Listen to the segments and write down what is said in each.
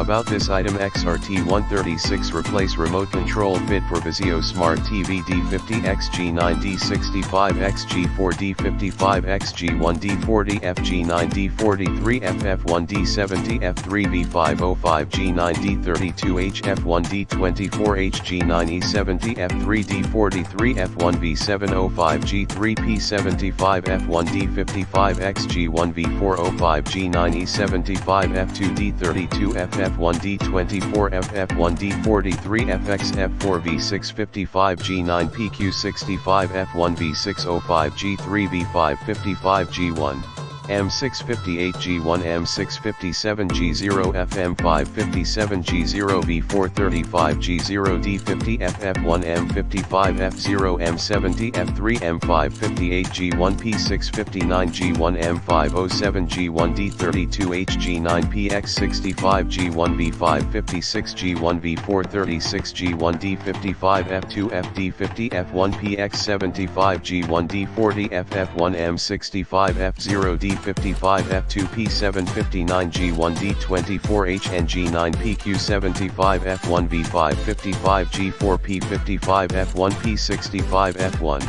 About this item: XRT136 replace remote control fit for VIZIO Smart TV D50x-G9 D65x-G4 D55x-G1 D40f-G9 D43f-F1 D70-F3 V505-G9 D32h-F1 D24h-G9 E70-F3 D43f-F1 V705-G3 P75f-1 D55x-G1 V405-G9 E75f2 D32f-F1 D24f-F1 D43f-F4 V655-G9 PQ65f1 V605-G3 V555-G1 M658-G1 M657-G0 FM557-G0 V435-G0 D50f-F1 M55f0 M70-F3 M558-G1 P659-G1 M507-G1 D32h-G9 PX65-G1 V556-G1 V436-G1 D55f2 FD50f1 PX75-G1 D40f-F1 M65f0 D55f2 P759-G1 D24h-G9 PQ75f1 V555-G4 P55f1 P65f1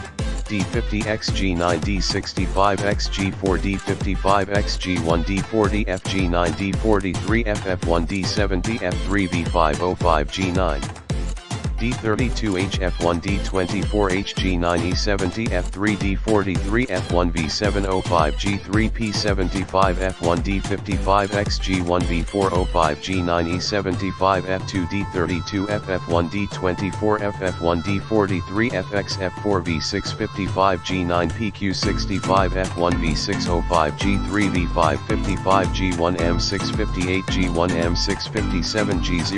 D50x-G9 D65x-G4 D55x-G1 D40f-G9 D43f-F1 D70-F3 V505-G9 D32h-F1 D24h-G9 E70-F3 D43f-1 V705-G3 P75f1 D55x-G1 V405-G9 E75f2 D32f-F1 D24f-F1 D43f-F4 V655-G9 PQ65f1 V605-G3 V555-G1 M658-G1 M657-G0